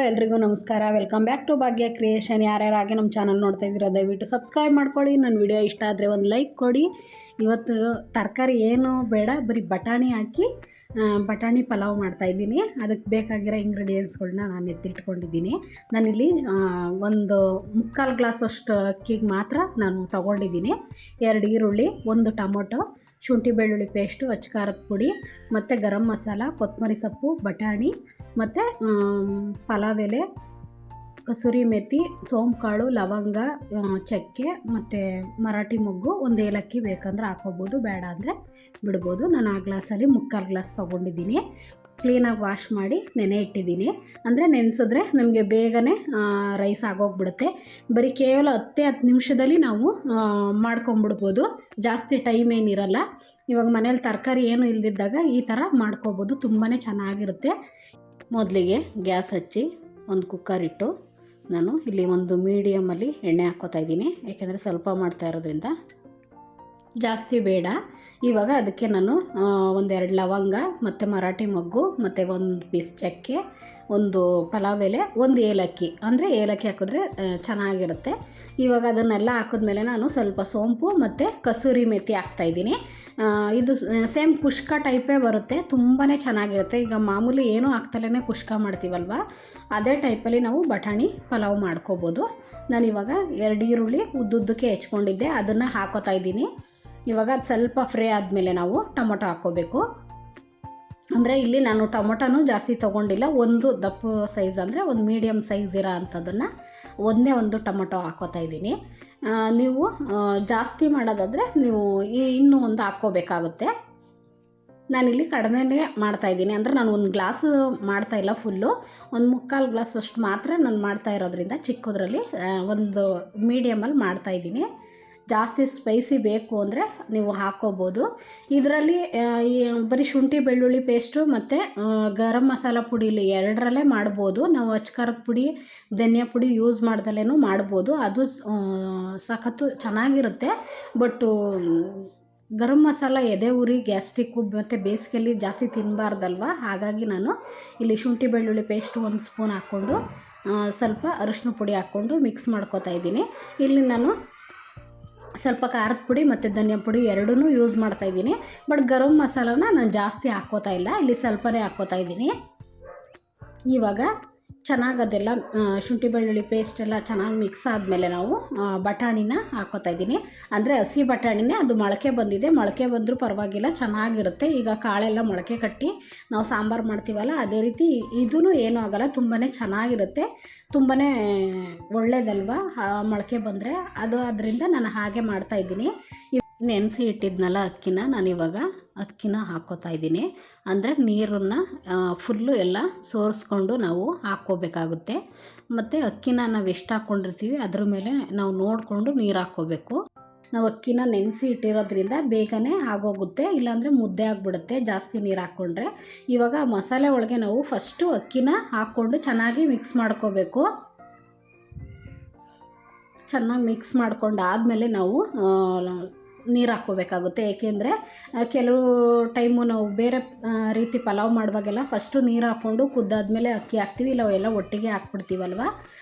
ಎಲ್ರಿಗೂ ನಮಸ್ಕಾರ. Welcome back to Bhagya creation. ಯಾರ್ಯಾರಾಗಿ ನಮ್ಮ ಚಾನಲ್ ನೋಡ್ತಾ ಇದ್ದೀರಾ ದಯವಿಟ್ಟು ಸಬ್ಸ್ಕ್ರೈಬ್ ಮಾಡ್ಕೊಳ್ಳಿ. ನನ್ನ ವಿಡಿಯೋ ಇಷ್ಟ ಆದರೆ ಒಂದು ಲೈಕ್ ಕೊಡಿ. ಇವತ್ತು ತರಕಾರಿ ಏನು ಬೇಡ, ಬರೀ ಬಟಾಣಿ ಹಾಕಿ ಬಟಾಣಿ ಪಲಾವ್ ಮಾಡ್ತಾಯಿದ್ದೀನಿ. ಅದಕ್ಕೆ ಬೇಕಾಗಿರೋ ಇಂಗ್ರೀಡಿಯೆಂಟ್ಸ್ಗಳನ್ನ ನಾನು ಎತ್ತಿಟ್ಕೊಂಡಿದ್ದೀನಿ. ನಾನಿಲ್ಲಿ ಒಂದು 3/4 ಗ್ಲಾಸಷ್ಟು ಅಕ್ಕಿಗೆ ಮಾತ್ರ ನಾನು ತೊಗೊಂಡಿದ್ದೀನಿ. 2 ಈರುಳ್ಳಿ, 1 ಟೊಮೊಟೊ, ಶುಂಠಿ ಬೆಳ್ಳುಳ್ಳಿ ಪೇಸ್ಟು, ಅಚ್ಚ ಪುಡಿ ಮತ್ತು ಗರಂ ಮಸಾಲ, ಕೊತ್ತಂಬರಿ ಸೊಪ್ಪು, ಬಟಾಣಿ ಮತ್ತು ಪಲಾವ್ ಎಲೆ, ಕಸೂರಿ ಮೆಥಿ, ಸೋಂಪು ಕಾಳು, ಲವಂಗ, ಚಕ್ಕೆ ಮತ್ತು ಮರಾಠಿ ಮೊಗ್ಗು, 1 ಏಲಕ್ಕಿ ಬೇಕಂದ್ರೆ ಹಾಕೋಬೋದು, ಬೇಡ ಅಂದರೆ ಬಿಡ್ಬೋದು. ನಾನು ಆ ಗ್ಲಾಸಲ್ಲಿ 3/4 ಗ್ಲಾಸ್ ತೊಗೊಂಡಿದ್ದೀನಿ. ಕ್ಲೀನಾಗಿ ವಾಶ್ ಮಾಡಿ ನೆನೆ ಇಟ್ಟಿದ್ದೀನಿ. ಅಂದರೆ ನೆನೆಸಿದ್ರೆ ನಮಗೆ ಬೇಗನೆ ರೈಸ್ ಆಗೋಗ್ಬಿಡುತ್ತೆ. ಬರೀ ಕೇವಲ 10 ನಿಮಿಷದಲ್ಲಿ ನಾವು ಮಾಡ್ಕೊಂಬಿಡ್ಬೋದು. ಜಾಸ್ತಿ ಟೈಮ್ ಏನಿರಲ್ಲ. ಇವಾಗ ಮನೇಲಿ ತರಕಾರಿ ಏನು ಇಲ್ದಿದ್ದಾಗ ಈ ಥರ ಮಾಡ್ಕೋಬೋದು, ತುಂಬಾ ಚೆನ್ನಾಗಿರುತ್ತೆ. ಮೊದಲಿಗೆ ಗ್ಯಾಸ್ ಹಚ್ಚಿ ಒಂದು ಕುಕ್ಕರ್ ಇಟ್ಟು ನಾನು ಇಲ್ಲಿ ಒಂದು ಮೀಡಿಯಮಲ್ಲಿ ಎಣ್ಣೆ ಹಾಕ್ಕೋತಾಯಿದ್ದೀನಿ. ಯಾಕೆಂದರೆ ಸ್ವಲ್ಪ ಮಾಡ್ತಾ ಇರೋದ್ರಿಂದ ಜಾಸ್ತಿ ಬೇಡ. ಇವಾಗ ಅದಕ್ಕೆ ನಾನು 1-2 ಲವಂಗ ಮತ್ತು ಮರಾಠಿ ಮೊಗ್ಗು ಮತ್ತು 1 ಪೀಸ್ ಚಕ್ಕೆ, 1 ಪಲಾವ್ ಎಲೆ, 1 ಏಲಕ್ಕಿ, ಅಂದರೆ ಏಲಕ್ಕಿ ಹಾಕಿದ್ರೆ ಚೆನ್ನಾಗಿರುತ್ತೆ. ಇವಾಗ ಅದನ್ನೆಲ್ಲ ಹಾಕಿದ್ಮೇಲೆ ನಾನು ಸ್ವಲ್ಪ ಸೋಂಪು ಮತ್ತು ಕಸೂರಿ ಮೆಥಿ ಹಾಕ್ತಾಯಿದ್ದೀನಿ. ಇದು ಸೇಮ್ ಕುಷ್ಕ ಟೈಪೇ ಬರುತ್ತೆ, ತುಂಬಾ ಚೆನ್ನಾಗಿರುತ್ತೆ. ಈಗ ಮಾಮೂಲಿ ಏನೂ ಹಾಕ್ತಲೇ ಕುಷ್ಕ ಮಾಡ್ತೀವಲ್ವ, ಅದೇ ಟೈಪಲ್ಲಿ ನಾವು ಬಟಾಣಿ ಪಲಾವ್ ಮಾಡ್ಕೋಬೋದು. ನಾನಿವಾಗ 2 ಈರುಳ್ಳಿ ಉದ್ದುದ್ದಕ್ಕೆ ಹೆಚ್ಕೊಂಡಿದ್ದೆ, ಅದನ್ನು ಹಾಕೋತಾಯಿದ್ದೀನಿ. ಇವಾಗ ಅದು ಸ್ವಲ್ಪ ಫ್ರೈ ಆದಮೇಲೆ ನಾವು ಟೊಮೊಟೊ ಹಾಕ್ಕೋಬೇಕು. ಅಂದರೆ ಇಲ್ಲಿ ನಾನು ಟೊಮೊಟೊನೂ ಜಾಸ್ತಿ ತೊಗೊಂಡಿಲ್ಲ, ಒಂದು ದಪ್ಪ ಸೈಜ್ ಅಂದರೆ ಒಂದು ಮೀಡಿಯಮ್ ಸೈಜ್ ಇರೋ ಅಂಥದ್ದನ್ನು ಒಂದು ಟೊಮೊಟೊ ಹಾಕ್ಕೋತಾಯಿದ್ದೀನಿ. ನೀವು ಜಾಸ್ತಿ ಮಾಡೋದಾದರೆ ನೀವು ಇನ್ನೂ ಒಂದು ಹಾಕ್ಕೋಬೇಕಾಗುತ್ತೆ. ನಾನಿಲ್ಲಿ ಕಡಿಮೆನೇ ಮಾಡ್ತಾಯಿದ್ದೀನಿ. ಅಂದರೆ ನಾನು 1 ಗ್ಲಾಸು ಮಾಡ್ತಾಯಿಲ್ಲ, ಫುಲ್ಲು 1/4 ಗ್ಲಾಸ್ ಅಷ್ಟು ಮಾತ್ರ ನಾನು ಮಾಡ್ತಾ ಇರೋದ್ರಿಂದ ಚಿಕ್ಕದ್ರಲ್ಲಿ ಒಂದು ಮೀಡಿಯಮಲ್ಲಿ ಮಾಡ್ತಾಯಿದ್ದೀನಿ. ಜಾಸ್ತಿ ಸ್ಪೈಸಿ ಬೇಕು ಅಂದರೆ ನೀವು ಹಾಕ್ಕೋಬೋದು. ಇದರಲ್ಲಿ ಬರೀ ಶುಂಠಿ ಬೆಳ್ಳುಳ್ಳಿ ಪೇಸ್ಟು ಮತ್ತು ಗರಂ ಮಸಾಲ ಪುಡಿ ಇಲ್ಲಿ 2ರಲ್ಲೇ ಮಾಡ್ಬೋದು. ನಾವು ಅಚ್ಕಾರದ ಪುಡಿ, ಧನಿಯಾ ಪುಡಿ ಯೂಸ್ ಮಾಡ್ದಲೇ ಮಾಡ್ಬೋದು, ಅದು ಸಖತ್ತು ಚೆನ್ನಾಗಿರುತ್ತೆ. ಬಟ್ಟು ಗರಂ ಮಸಾಲ ಎದೆ ಉರಿ, ಗ್ಯಾಸ್ಟ್ರಿಕ್ಕು ಮತ್ತು ಬೇಸಿಗೆಯಲ್ಲಿ ಜಾಸ್ತಿ ತಿನ್ನಬಾರ್ದಲ್ವ, ಹಾಗಾಗಿ ನಾನು ಇಲ್ಲಿ ಶುಂಠಿ ಬೆಳ್ಳುಳ್ಳಿ ಪೇಸ್ಟು 1 ಸ್ಪೂನ್ ಹಾಕ್ಕೊಂಡು ಸ್ವಲ್ಪ ಅರಿಶಿನ ಪುಡಿ ಹಾಕ್ಕೊಂಡು ಮಿಕ್ಸ್ ಮಾಡ್ಕೊತಾಯಿದ್ದೀನಿ. ಇಲ್ಲಿ ನಾನು ಸ್ವಲ್ಪ ಖಾರದ ಪುಡಿ ಮತ್ತು ಧನಿಯಾ ಪುಡಿ 2ನೂ ಯೂಸ್ ಮಾಡ್ತಾಯಿದ್ದೀನಿ. ಬಟ್ ಗರಂ ಮಸಾಲಾನ ನಾನು ಜಾಸ್ತಿ ಹಾಕ್ಕೋತಾ ಇಲ್ಲ, ಇಲ್ಲಿ ಸ್ವಲ್ಪನೇ ಹಾಕ್ಕೋತಾಯಿದ್ದೀನಿ. ಇವಾಗ ಚೆನ್ನಾಗಿ ಅದೆಲ್ಲ ಶುಂಠಿ ಬೆಳ್ಳುಳ್ಳಿ ಪೇಸ್ಟ್ ಎಲ್ಲ ಚೆನ್ನಾಗಿ ಮಿಕ್ಸ್ ಆದಮೇಲೆ ನಾವು ಬಟಾಣಿನ ಹಾಕ್ಕೋತಾಯಿದ್ದೀನಿ. ಅಂದರೆ ಹಸಿ ಬಟಾಣಿನೇ, ಅದು ಮೊಳಕೆ ಬಂದಿದೆ, ಮೊಳಕೆ ಬಂದರೂ ಪರವಾಗಿಲ್ಲ, ಚೆನ್ನಾಗಿರುತ್ತೆ. ಈಗ ಕಾಳೆಲ್ಲ ಮೊಳಕೆ ಕಟ್ಟಿ ನಾವು ಸಾಂಬಾರು ಮಾಡ್ತೀವಲ್ಲ, ಅದೇ ರೀತಿ ಇದೂ ಏನೂ ಆಗೋಲ್ಲ, ತುಂಬಾ ಚೆನ್ನಾಗಿರುತ್ತೆ, ತುಂಬಾ ಒಳ್ಳೆಯದಲ್ವ ಮೊಳಕೆ ಬಂದರೆ ಅದು. ಅದರಿಂದ ನಾನು ಹಾಗೆ ಮಾಡ್ತಾಯಿದ್ದೀನಿ. ನೆನೆಸಿ ಇಟ್ಟಿದ್ನಲ್ಲ ಅಕ್ಕಿನ, ನಾನಿವಾಗ ಅಕ್ಕಿನ ಹಾಕ್ಕೋತಾಯಿದ್ದೀನಿ. ಅಂದರೆ ನೀರನ್ನು ಫುಲ್ಲು ಎಲ್ಲ ಸೋರಿಸ್ಕೊಂಡು ನಾವು ಹಾಕ್ಕೋಬೇಕಾಗುತ್ತೆ. ಮತ್ತು ಅಕ್ಕಿನ ನಾವು ಎಷ್ಟು ಹಾಕ್ಕೊಂಡಿರ್ತೀವಿ ಅದ್ರ ಮೇಲೆ ನಾವು ನೋಡಿಕೊಂಡು ನೀರು ಹಾಕ್ಕೋಬೇಕು. ನಾವು ಅಕ್ಕಿನ ನೆನೆಸಿ ಇಟ್ಟಿರೋದ್ರಿಂದ ಬೇಗನೆ ಆಗೋಗುತ್ತೆ, ಇಲ್ಲಾಂದರೆ ಮುದ್ದೆ ಆಗಿಬಿಡುತ್ತೆ ಜಾಸ್ತಿ ನೀರು ಹಾಕ್ಕೊಂಡ್ರೆ. ಇವಾಗ ಮಸಾಲೆ ಒಳಗೆ ನಾವು ಫಸ್ಟು ಅಕ್ಕಿನ ಹಾಕ್ಕೊಂಡು ಚೆನ್ನಾಗಿ ಮಿಕ್ಸ್ ಮಾಡ್ಕೋಬೇಕು. ಚೆನ್ನಾಗಿ ಮಿಕ್ಸ್ ಮಾಡ್ಕೊಂಡು ಆದಮೇಲೆ ನಾವು ನೀರು ಹಾಕ್ಕೋಬೇಕಾಗುತ್ತೆ. ಏಕೆಂದರೆ ಕೆಲವು ಟೈಮು ನಾವು ಬೇರೆ ರೀತಿ ಪಲಾವ್ ಮಾಡುವಾಗೆಲ್ಲ ಫಸ್ಟು ನೀರು ಹಾಕ್ಕೊಂಡು ಕುದ್ದಾದ್ಮೇಲೆ ಅಕ್ಕಿ ಹಾಕ್ತೀವಿ, ಇಲ್ಲ ಎಲ್ಲ ಒಟ್ಟಿಗೆ ಹಾಕ್ಬಿಡ್ತೀವಲ್ವ.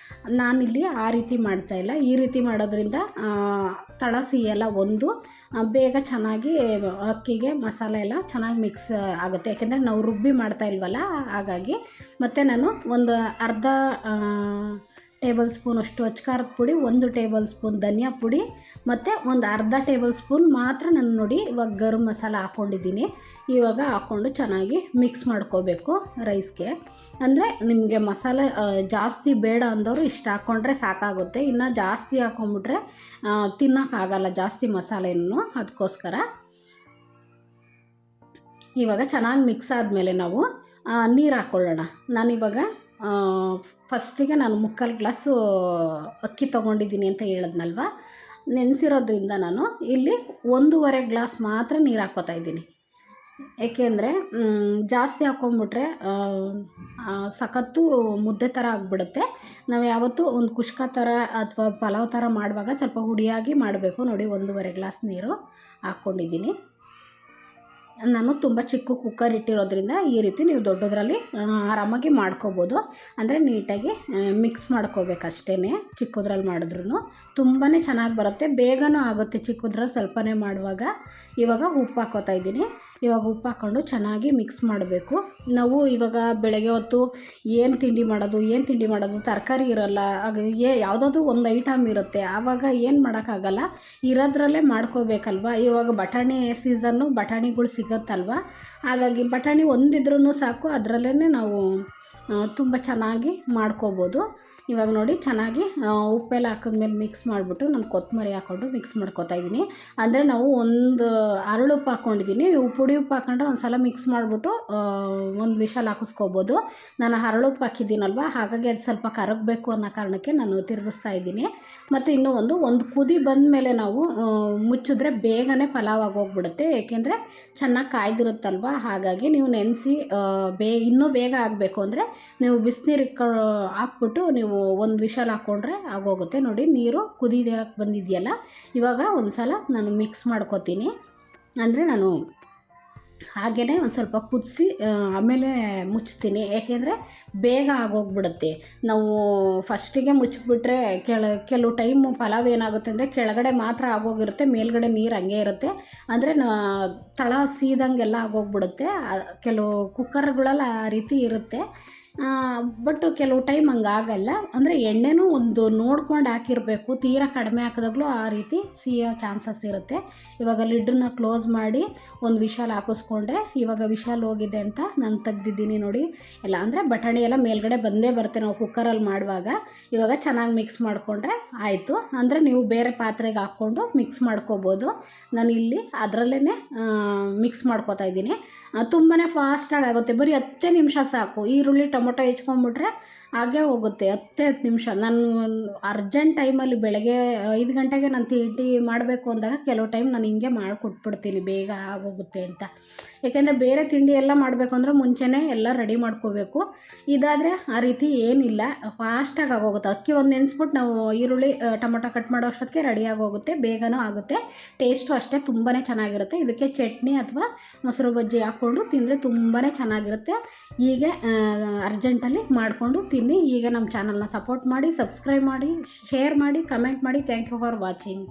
ನಾನಿಲ್ಲಿ ಆ ರೀತಿ ಮಾಡ್ತಾಯಿಲ್ಲ. ಈ ರೀತಿ ಮಾಡೋದ್ರಿಂದ ತಳ ಸಿಹಿಯೆಲ್ಲ ಬೇಗ ಚೆನ್ನಾಗಿ ಅಕ್ಕಿಗೆ ಮಸಾಲೆ ಎಲ್ಲ ಚೆನ್ನಾಗಿ ಮಿಕ್ಸ್ ಆಗುತ್ತೆ. ಯಾಕೆಂದರೆ ನಾವು ರುಬ್ಬಿ ಮಾಡ್ತಾ ಇಲ್ವಲ್ಲ, ಹಾಗಾಗಿ. ಮತ್ತು ನಾನು ಒಂದು ಅರ್ಧ ಟೇಬಲ್ ಸ್ಪೂನ್ ಅಷ್ಟು ಅಚ್ಕಾರದ ಪುಡಿ, 1 ಟೇಬಲ್ ಸ್ಪೂನ್ ಧನಿಯಾ ಪುಡಿ ಮತ್ತು ಒಂದು ಅರ್ಧ ಟೇಬಲ್ ಸ್ಪೂನ್ ಮಾತ್ರ ನಾನು ನೋಡಿ ಇವಾಗ ಗರಂ ಮಸಾಲ ಹಾಕ್ಕೊಂಡಿದ್ದೀನಿ. ಇವಾಗ ಹಾಕ್ಕೊಂಡು ಚೆನ್ನಾಗಿ ಮಿಕ್ಸ್ ಮಾಡ್ಕೋಬೇಕು ರೈಸ್ಗೆ. ಅಂದರೆ ನಿಮಗೆ ಮಸಾಲೆ ಜಾಸ್ತಿ ಬೇಡ ಅಂದವರು ಇಷ್ಟು ಹಾಕ್ಕೊಂಡ್ರೆ ಸಾಕಾಗುತ್ತೆ. ಇನ್ನು ಜಾಸ್ತಿ ಹಾಕ್ಕೊಂಬಿಟ್ರೆ ತಿನ್ನೋಕ್ಕಾಗಲ್ಲ ಜಾಸ್ತಿ ಮಸಾಲೆಯನ್ನು, ಅದಕ್ಕೋಸ್ಕರ. ಇವಾಗ ಚೆನ್ನಾಗಿ ಮಿಕ್ಸ್ ಆದಮೇಲೆ ನಾವು ನೀರು ಹಾಕ್ಕೊಳ್ಳೋಣ. ನಾನಿವಾಗ ಫಸ್ಟಿಗೆ ನಾನು 3/4 ಗ್ಲಾಸು ಅಕ್ಕಿ ತೊಗೊಂಡಿದ್ದೀನಿ ಅಂತ ಹೇಳಿದ್ನಲ್ವ, ನೆನೆಸಿರೋದ್ರಿಂದ ನಾನು ಇಲ್ಲಿ 1.5 ಗ್ಲಾಸ್ ಮಾತ್ರ ನೀರು ಹಾಕ್ಕೋತಾಯಿದ್ದೀನಿ. ಏಕೆಂದರೆ ಜಾಸ್ತಿ ಹಾಕ್ಕೊಂಬಿಟ್ರೆ ಸಖತ್ತು ಮುದ್ದೆ ಥರ ಆಗಿಬಿಡುತ್ತೆ. ನಾವು ಯಾವತ್ತೂ ಒಂದು ಕುಷ್ಕ ಥರ ಅಥವಾ ಪಲಾವ್ ಥರ ಮಾಡುವಾಗ ಸ್ವಲ್ಪ ಹುಡಿಯಾಗಿ ಮಾಡಬೇಕು. ನೋಡಿ 1.5 ಗ್ಲಾಸ್ ನೀರು ಹಾಕ್ಕೊಂಡಿದ್ದೀನಿ. ನಾನು ತುಂಬ ಚಿಕ್ಕ ಕುಕ್ಕರ್ ಇಟ್ಟಿರೋದ್ರಿಂದ ಈ ರೀತಿ ನೀವು ದೊಡ್ಡದ್ರಲ್ಲಿ ಆರಾಮಾಗಿ ಮಾಡ್ಕೋಬೋದು. ಅಂದರೆ ನೀಟಾಗಿ ಮಿಕ್ಸ್ ಮಾಡ್ಕೋಬೇಕು ಅಷ್ಟೇ, ಚಿಕ್ಕದ್ರಲ್ಲಿ ಮಾಡಿದ್ರೂ ತುಂಬಾ ಚೆನ್ನಾಗಿ ಬರುತ್ತೆ, ಬೇಗನೂ ಆಗುತ್ತೆ ಚಿಕ್ಕದ್ರಲ್ಲಿ ಸ್ವಲ್ಪನೇ ಮಾಡುವಾಗ. ಇವಾಗ ಉಪ್ಪು ಹಾಕ್ಕೋತಾ ಇದ್ದೀನಿ. ಇವಾಗ ಉಪ್ಪು ಹಾಕ್ಕೊಂಡು ಚೆನ್ನಾಗಿ ಮಿಕ್ಸ್ ಮಾಡಬೇಕು. ನಾವು ಇವಾಗ ಬೆಳಗ್ಗೆ ಹೊತ್ತು ಏನು ತಿಂಡಿ ಮಾಡೋದು ತರಕಾರಿ ಇರೋಲ್ಲ, ಆಗ ಯಾವುದಾದ್ರೂ ಒಂದು ಐಟಮ್ ಇರುತ್ತೆ, ಆವಾಗ ಏನು ಮಾಡೋಕ್ಕಾಗಲ್ಲ, ಇರೋದ್ರಲ್ಲೇ ಮಾಡ್ಕೋಬೇಕಲ್ವ. ಇವಾಗ ಬಟಾಣಿ ಸೀಸನ್ನು, ಬಟಾಣಿಗಳು ಸಿಗುತ್ತಲ್ವ, ಹಾಗಾಗಿ ಬಟಾಣಿ ಒಂದಿದ್ರೂ ಸಾಕು, ಅದರಲ್ಲೇ ನಾವು ತುಂಬ ಚೆನ್ನಾಗಿ ಮಾಡ್ಕೋಬೋದು. ಇವಾಗ ನೋಡಿ ಚೆನ್ನಾಗಿ ಉಪ್ಪೆಲ್ಲ ಹಾಕಿದ್ಮೇಲೆ ಮಿಕ್ಸ್ ಮಾಡಿಬಿಟ್ಟು ನಾನು ಕೊತ್ತಂಬರಿ ಹಾಕ್ಕೊಂಡು ಮಿಕ್ಸ್ ಮಾಡ್ಕೊತಾ ಇದ್ದೀನಿ. ಅಂದರೆ ನಾವು ಒಂದು ಅರಳು ಉಪ್ಪು ಹಾಕ್ಕೊಂಡಿದ್ದೀನಿ, ಪುಡಿ ಉಪ್ಪು ಹಾಕ್ಕೊಂಡ್ರೆ ಒಂದು ಸಲ ಮಿಕ್ಸ್ ಮಾಡಿಬಿಟ್ಟು ಒಂದು ವಿಷಲ್ ಹಾಕಿಸ್ಕೋಬೋದು. ನಾನು ಅರಳು ಉಪ್ಪು ಹಾಕಿದ್ದೀನಲ್ವ, ಹಾಗಾಗಿ ಅದು ಸ್ವಲ್ಪ ಕರಗಬೇಕು ಅನ್ನೋ ಕಾರಣಕ್ಕೆ ನಾನು ತಿರುಗಿಸ್ತಾ ಇದ್ದೀನಿ. ಮತ್ತು ಇನ್ನೂ ಒಂದು ಕುದಿ ಬಂದಮೇಲೆ ನಾವು ಮುಚ್ಚಿದ್ರೆ ಬೇಗನೆ ಪಲಾವ್ ಆಗೋಗ್ಬಿಡುತ್ತೆ, ಏಕೆಂದರೆ ಚೆನ್ನಾಗಿ ಕಾಯ್ದಿರುತ್ತಲ್ವ. ಹಾಗಾಗಿ ನೀವು ನೆನೆಸಿ ಇನ್ನೂ ಬೇಗ ಆಗಬೇಕು ಅಂದರೆ ನೀವು ಬಿಸಿನೀರು ಹಾಕ್ಬಿಟ್ಟು ನೀವು ಒಂದು ವಿಷಲ್ ಹಾಕ್ಕೊಂಡ್ರೆ ಆಗೋಗುತ್ತೆ. ನೋಡಿ ನೀರು ಕುದಿಯೋಕೆ ಬಂದಿದೆಯಲ್ಲ, ಇವಾಗ ಒಂದು ಸಲ ನಾನು ಮಿಕ್ಸ್ ಮಾಡ್ಕೊತೀನಿ. ಅಂದರೆ ನಾನು ಹಾಗೆಯೇ ಒಂದು ಸ್ವಲ್ಪ ಕುದಿಸಿ ಆಮೇಲೆ ಮುಚ್ತೀನಿ, ಏಕೆಂದರೆ ಬೇಗ ಆಗೋಗ್ಬಿಡುತ್ತೆ. ನಾವು ಫಸ್ಟಿಗೆ ಮುಚ್ಚಿಬಿಟ್ರೆ ಕೆಲವು ಟೈಮು ಪಲಾವ್ ಏನಾಗುತ್ತೆ ಅಂದರೆ ಕೆಳಗಡೆ ಮಾತ್ರ ಆಗೋಗಿರುತ್ತೆ, ಮೇಲ್ಗಡೆ ನೀರು ಹಂಗೆ ಇರುತ್ತೆ. ಅಂದರೆ ತಳ ಸೀದಂಗೆಲ್ಲ ಆಗೋಗ್ಬಿಡುತ್ತೆ. ಕೆಲವು ಕುಕ್ಕರ್ಗಳಲ್ಲಿ ಆ ರೀತಿ ಇರುತ್ತೆ. ಬಟ್ ಕೆಲವು ಟೈಮ್ ಹಂಗಾಗಲ್ಲ. ಅಂದರೆ ಎಣ್ಣೆನೂ ಒಂದು ನೋಡ್ಕೊಂಡು ಹಾಕಿರಬೇಕು, ತೀರಾ ಕಡಿಮೆ ಹಾಕಿದಾಗಲೂ ಆ ರೀತಿ ಸಿಯೋ ಚಾನ್ಸಸ್ ಇರುತ್ತೆ. ಇವಾಗ ಲಿಡ್ಡನ್ನ ಕ್ಲೋಸ್ ಮಾಡಿ ಒಂದು ವಿಷಲ್ ಹಾಕಿಸ್ಕೊಂಡೆ. ಇವಾಗ ವಿಷಲ್ ಹೋಗಿದೆ ಅಂತ ನಾನು ತೆಗ್ದಿದ್ದೀನಿ ನೋಡಿ ಎಲ್ಲ. ಅಂದರೆ ಬಟಾಣಿ ಎಲ್ಲ ಮೇಲ್ಗಡೆ ಬಂದೇ ಬರುತ್ತೆ ನಾವು ಕುಕ್ಕರಲ್ಲಿ ಮಾಡುವಾಗ. ಇವಾಗ ಚೆನ್ನಾಗಿ ಮಿಕ್ಸ್ ಮಾಡಿಕೊಂಡ್ರೆ ಆಯಿತು. ಅಂದರೆ ನೀವು ಬೇರೆ ಪಾತ್ರೆಗೆ ಹಾಕ್ಕೊಂಡು ಮಿಕ್ಸ್ ಮಾಡ್ಕೋಬೋದು. ನಾನು ಇಲ್ಲಿ ಅದರಲ್ಲೇ ಮಿಕ್ಸ್ ಮಾಡ್ಕೋತಾ ಇದ್ದೀನಿ. ತುಂಬಾ ಫಾಸ್ಟಾಗಿ ಆಗುತ್ತೆ, ಬರೀ 10 ನಿಮಿಷ ಸಾಕು. ಈರುಳ್ಳಿ ಟೊಮೊಟೊ ಹೆಚ್ಕೊಂಡ್ಬಿಟ್ರೆ ಹಾಗೇ ಹೋಗುತ್ತೆ 10 ನಿಮಿಷ. ನಾನು ಅರ್ಜೆಂಟ್ ಟೈಮಲ್ಲಿ ಬೆಳಗ್ಗೆ 5 ಗಂಟೆಗೆ ನಾನು ತಿಂಡಿ ಮಾಡಬೇಕು ಅಂದಾಗ ಕೆಲವು ಟೈಮ್ ನಾನು ಹಿಂಗೆ ಮಾಡಿಕೊಟ್ಬಿಡ್ತೀನಿ, ಬೇಗ ಆಗೋಗುತ್ತೆ ಅಂತ. ಏಕೆಂದರೆ ಬೇರೆ ತಿಂಡಿ ಎಲ್ಲ ಮಾಡಬೇಕು ಅಂದರೆ ಮುಂಚೆನೇ ಎಲ್ಲ ರೆಡಿ ಮಾಡ್ಕೋಬೇಕು. ಇದಾದರೆ ಆ ರೀತಿ ಏನಿಲ್ಲ, ಫಾಸ್ಟಾಗಿ ಆಗೋಗುತ್ತೆ. ಅಕ್ಕಿ ಒಂದು ನೆನೆಸ್ಬಿಟ್ಟು ನಾವು ಈರುಳ್ಳಿ ಟೊಮೊಟೊ ಕಟ್ ಮಾಡೋ ಅಷ್ಟೊತ್ತಿಗೆ ರೆಡಿಯಾಗಿ ಹೋಗುತ್ತೆ, ಬೇಗನೂ ಆಗುತ್ತೆ. ಟೇಸ್ಟು ಅಷ್ಟೇ ತುಂಬಾ ಚೆನ್ನಾಗಿರುತ್ತೆ. ಇದಕ್ಕೆ ಚಟ್ನಿ ಅಥವಾ ಮೊಸರು ಬಜ್ಜಿ ಹಾಕ್ಕೊಂಡು ತಿಂದರೆ ತುಂಬಾ ಚೆನ್ನಾಗಿರುತ್ತೆ. ಹೀಗೆ ಅರ್ಜೆಂಟಲ್ಲಿ ಮಾಡಿಕೊಂಡು ತಿನ್ನಿ. ಈಗ ನಮ್ಮ ಚಾನಲ್ನ ಸಪೋರ್ಟ್ ಮಾಡಿ, ಸಬ್ಸ್ಕ್ರೈಬ್ ಮಾಡಿ, ಶೇರ್ ಮಾಡಿ, ಕಮೆಂಟ್ ಮಾಡಿ. Thank you for watching.